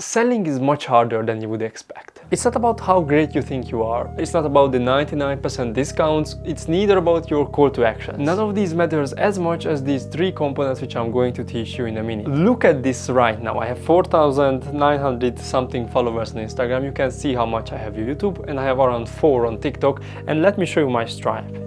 selling is much harder than you would expect. It's not about how great you think you are, it's not about the 99% discounts, it's neither about your call to action. None of these matters as much as these three components which I'm going to teach you in a minute. Look at this right now. I have 4,900 something followers on Instagram. You can see how much I have on YouTube, and I have around 4 on TikTok, and let me show you my Stripe.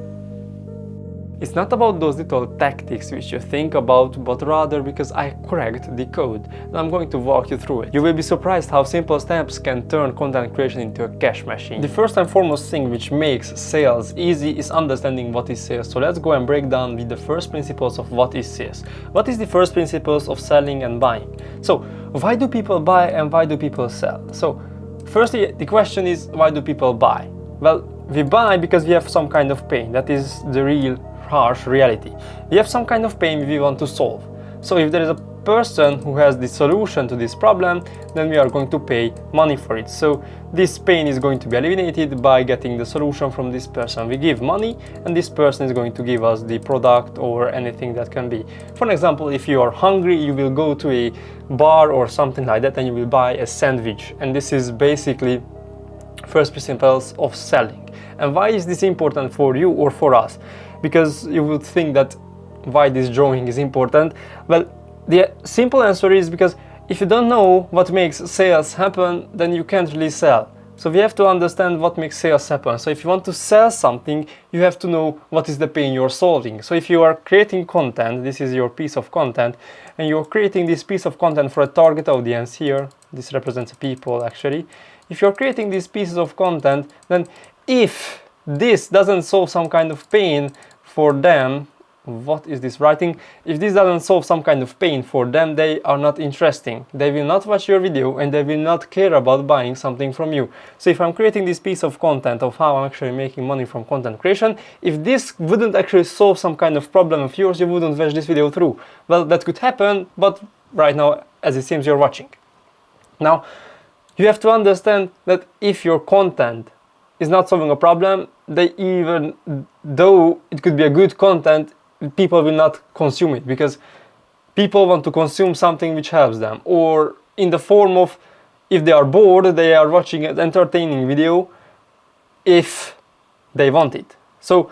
It's not about those little tactics which you think about, but rather because I cracked the code, and I'm going to walk you through it. You will be surprised how simple steps can turn content creation into a cash machine. The first and foremost thing which makes sales easy is understanding what is sales. So let's go and break down with the first principles of what is sales. What is the first principles of selling and buying? So why do people buy and why do people sell? So firstly, the question is, why do people buy? Well, we buy because we have some kind of pain. That is the real harsh reality. We have some kind of pain we want to solve. So if there is a person who has the solution to this problem, then we are going to pay money for it. So this pain is going to be eliminated by getting the solution from this person. We give money and this person is going to give us the product or anything that can be. For example, if you are hungry, you will go to a bar or something like that and you will buy a sandwich. And this is basically first principles of selling. And why is this important for you or for us? Because you would think that why this drawing is important. Well, the simple answer is because if you don't know what makes sales happen, then you can't really sell. So we have to understand what makes sales happen. So if you want to sell something, you have to know what is the pain you're solving. So if you are creating content, this is your piece of content, and you're creating this piece of content for a target audience here, this represents people actually. If you're creating these pieces of content, then if this doesn't solve some kind of pain for them, what is this writing? If this doesn't solve some kind of pain for them, they are not interesting. They will not watch your video and they will not care about buying something from you. So if I'm creating this piece of content of how I'm actually making money from content creation, if this wouldn't actually solve some kind of problem of yours, you wouldn't watch this video through. Well, that could happen, but right now, as it seems, you're watching. Now, you have to understand that if your content is not solving a problem, they even though it could be a good content, people will not consume it because people want to consume something which helps them, or in the form of if they are bored, they are watching an entertaining video if they want it. So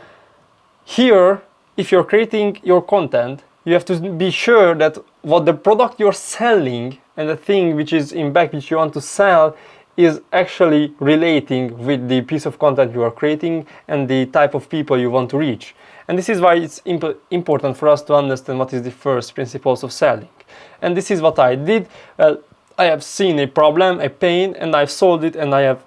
here, if you're creating your content, you have to be sure that what the product you're selling and the thing which is in back which you want to sell is actually relating with the piece of content you are creating and the type of people you want to reach. And this is why it's important for us to understand what is the first principles of selling. And this is what I did. I have seen a problem, a pain, and I've solved it, and I have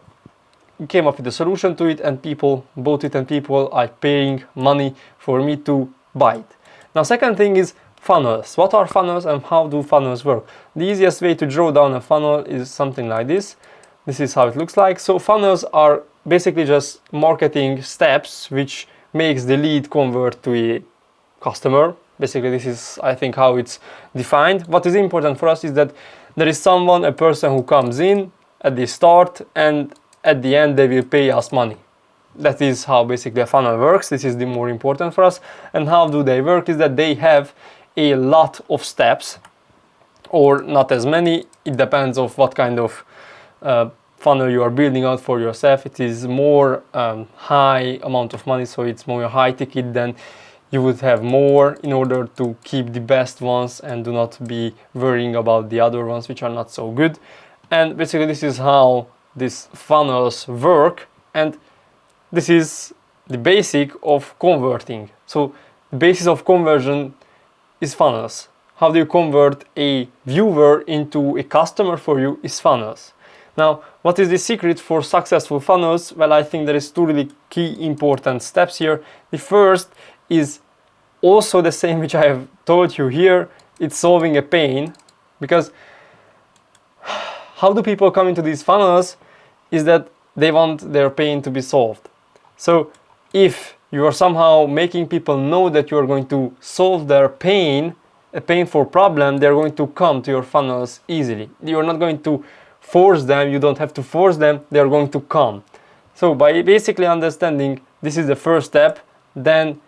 came up with a solution to it, and people bought it, and people are paying money for me to buy it. Now, second thing is funnels. What are funnels and how do funnels work? The easiest way to draw down a funnel is something like this. This is how it looks like. So funnels are basically just marketing steps which makes the lead convert to a customer. Basically, this is, I think, how it's defined. What is important for us is that there is someone, a person who comes in at the start, and at the end they will pay us money. That is how basically a funnel works. This is the more important for us. And how do they work is that they have a lot of steps, or not as many. It depends on what kind of funnel you are building out for yourself. It is more high amount of money, so it's more high ticket, then you would have more in order to keep the best ones and do not be worrying about the other ones which are not so good. And basically this is how these funnels work, and this is the basic of converting. So the basis of conversion is funnels. How do you convert a viewer into a customer for you is funnels. Now, what is the secret for successful funnels? Well, I think there is two really key important steps here. The first is also the same which I have told you here. It's solving a pain, because how do people come into these funnels is that they want their pain to be solved. So if you are somehow making people know that you are going to solve their pain, a painful problem, they're going to come to your funnels easily. You're not going to force them, you don't have to force them, they're going to come. So by basically understanding this is the first step, then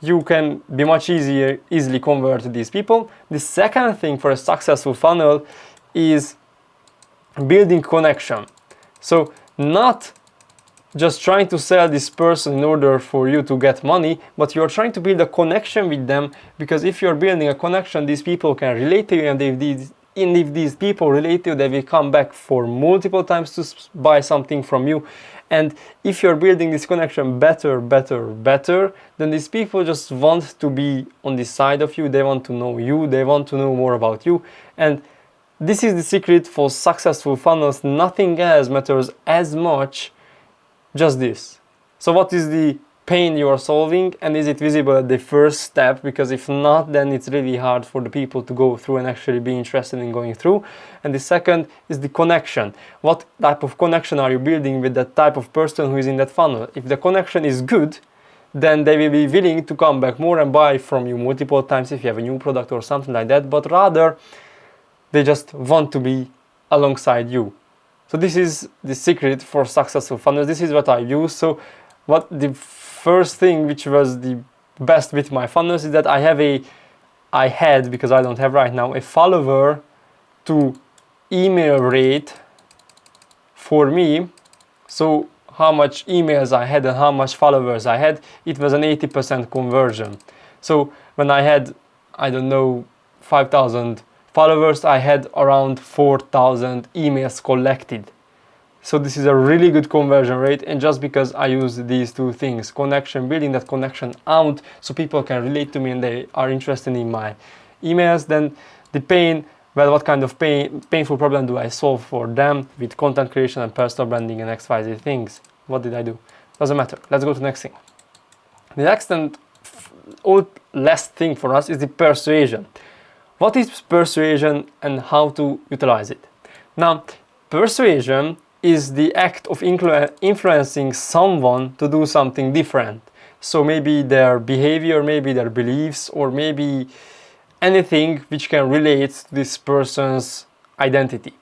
you can be much easily convert these people. The second thing for a successful funnel is building connection. So not just trying to sell this person in order for you to get money, but you're trying to build a connection with them, because if you're building a connection, these people can relate to you, and if these people relate to you, they will come back for multiple times to buy something from you. And if you're building this connection better, then these people just want to be on the side of you, they want to know you, they want to know more about you. And this is the secret for successful funnels. Nothing else matters as much, just this. So what is the pain you are solving, and is it visible at the first step? Because if not, then it's really hard for the people to go through and actually be interested in going through. And the second is the connection. What type of connection are you building with that type of person who is in that funnel? If the connection is good, then they will be willing to come back more and buy from you multiple times if you have a new product or something like that, but rather they just want to be alongside you. So this is the secret for successful funnels. This is what I use. So what the first thing which was the best with my funnels is that I had, because I don't have right now, a follower to email rate for me. So how much emails I had and how much followers I had, it was an 80% conversion. So when I had, I don't know, 5,000 followers, I had around 4,000 emails collected. So this is a really good conversion rate, and just because I use these two things, connection, building that connection out so people can relate to me and they are interested in my emails, then the pain, well, what kind of painful problem do I solve for them with content creation and personal branding and XYZ things? What did I do? Doesn't matter. Let's go to the next thing. The next and last thing for us is the persuasion. What is persuasion and how to utilize it? Now, persuasion is the act of influencing someone to do something different. So maybe their behavior, maybe their beliefs, or maybe anything which can relate to this person's identity.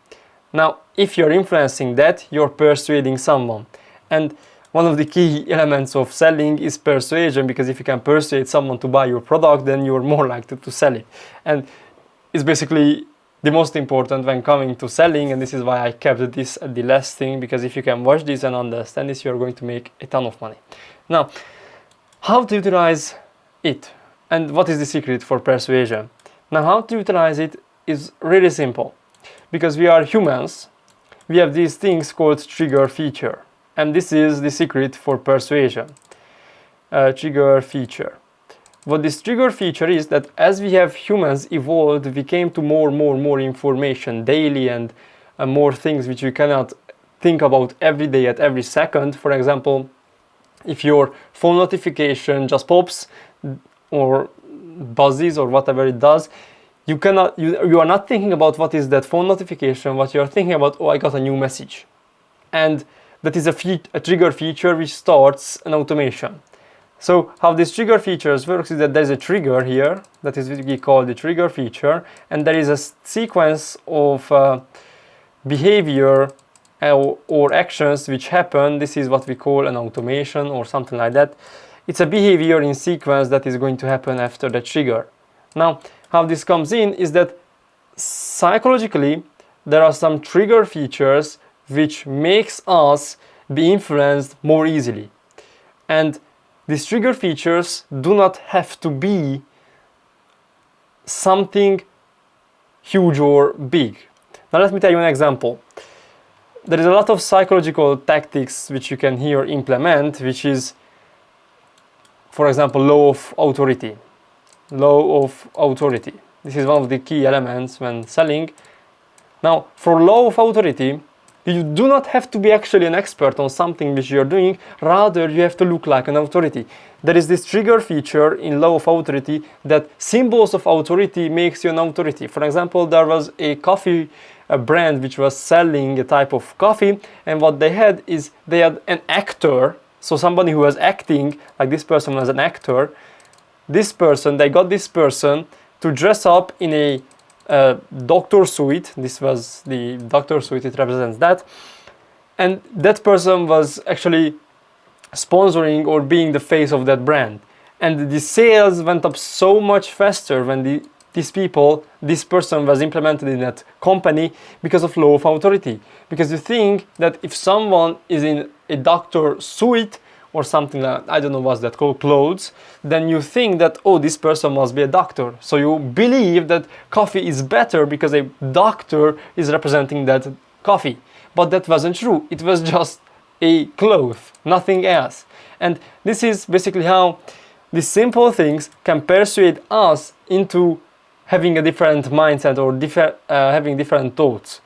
Now, if you're influencing that, you're persuading someone. And one of the key elements of selling is persuasion, because if you can persuade someone to buy your product, then you're more likely to sell it. And it's basically the most important when coming to selling, and this is why I kept this at the last thing, because if you can watch this and understand this, you're going to make a ton of money. Now, how to utilize it, and what is the secret for persuasion? Now, how to utilize it is really simple, because we are humans. We have these things called trigger feature, and this is the secret for persuasion. Trigger feature. What this trigger feature is that as we have humans evolved, we came to more information daily, and more things which you cannot think about every day at every second. For example, if your phone notification just pops or buzzes or whatever it does, you are not thinking about what is that phone notification. What you are thinking about, oh, I got a new message. And that is a trigger feature which starts an automation. So how this trigger features works is that there is a trigger here, that is what we call the trigger feature, and there is a sequence of behavior or actions which happen. This is what we call an automation or something like that. It's a behavior in sequence that is going to happen after the trigger. Now, how this comes in is that psychologically there are some trigger features which makes us be influenced more easily. And these trigger features do not have to be something huge or big. Now let me tell you an example. There is a lot of psychological tactics which you can here implement, which is, for example, law of authority. Law of authority. This is one of the key elements when selling. Now, for law of authority, you do not have to be actually an expert on something which you're doing, rather you have to look like an authority. There is this trigger feature in law of authority that symbols of authority makes you an authority. For example, there was a coffee brand which was selling a type of coffee, and what they had is they had an actor, so somebody who was acting, like this person was an actor. They got this person to dress up in a doctor suit. This was the doctor suit, it represents that, and that person was actually sponsoring or being the face of that brand, and the sales went up so much faster when the these people, this person was implemented in that company because of law of authority. Because you think that if someone is in a doctor suit or something like, I don't know what's that called, clothes, then you think that, oh, this person must be a doctor. So you believe that coffee is better because a doctor is representing that coffee. But that wasn't true. It was just a cloth, nothing else. And this is basically how these simple things can persuade us into having a different mindset or having different thoughts.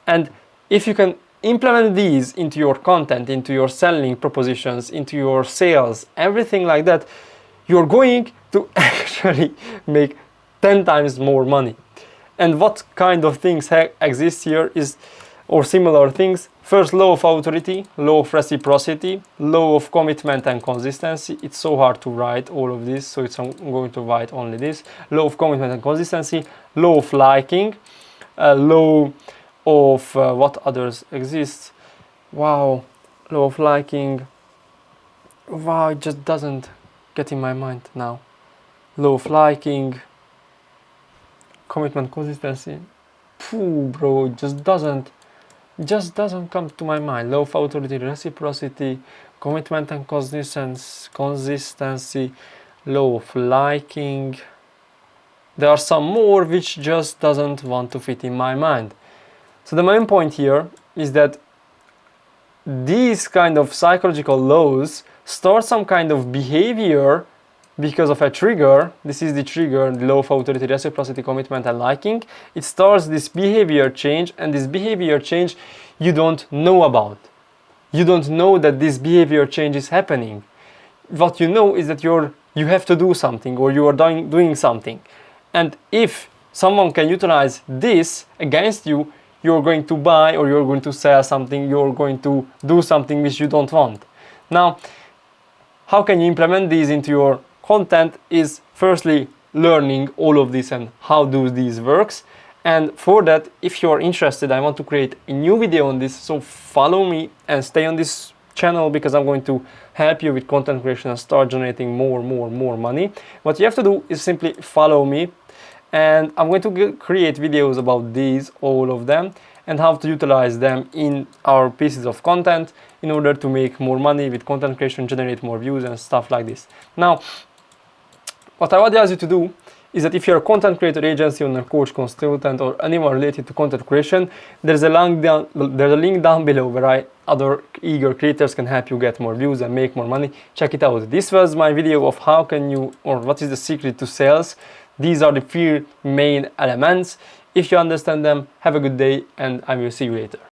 And if you can implement these into your content, into your selling propositions, into your sales, everything like that, you're going to actually make 10 times more money. And what kind of things exist here is, or similar things. First, law of authority, law of reciprocity, law of commitment and consistency. It's so hard to write all of this, so I'm going to write only this. Law of commitment and consistency, law of liking, law of what others exist. Wow, law of liking. Wow, it just doesn't get in my mind now. Law of liking, commitment, consistency. Phew, bro, it just doesn't come to my mind. Law of authority, reciprocity, commitment and consistency, law of liking. There are some more which just doesn't want to fit in my mind. So the main point here is that these kind of psychological laws start some kind of behavior because of a trigger. This is the trigger, the law of authority, reciprocity, commitment and liking. It starts this behavior change, and this behavior change you don't know about. You don't know that this behavior change is happening. What you know is that you have to do something, or you are doing something. And if someone can utilize this against you, you're going to buy, or you're going to sell something, you're going to do something which you don't want. Now, how can you implement these into your content is firstly learning all of this and how do these works. And for that, if you're interested, I want to create a new video on this, so follow me and stay on this channel, because I'm going to help you with content creation and start generating more money. What you have to do is simply follow me, and I'm going to create videos about these, all of them, and how to utilize them in our pieces of content in order to make more money with content creation, generate more views and stuff like this. Now, what I would advise you to do is that if you're a content creator, agency owner, coach, consultant, or anyone related to content creation, there's a link down below where other eager creators can help you get more views and make more money. Check it out. This was my video of how can you, or what is the secret to sales. These are the 3 main elements. If you understand them, have a good day, and I will see you later.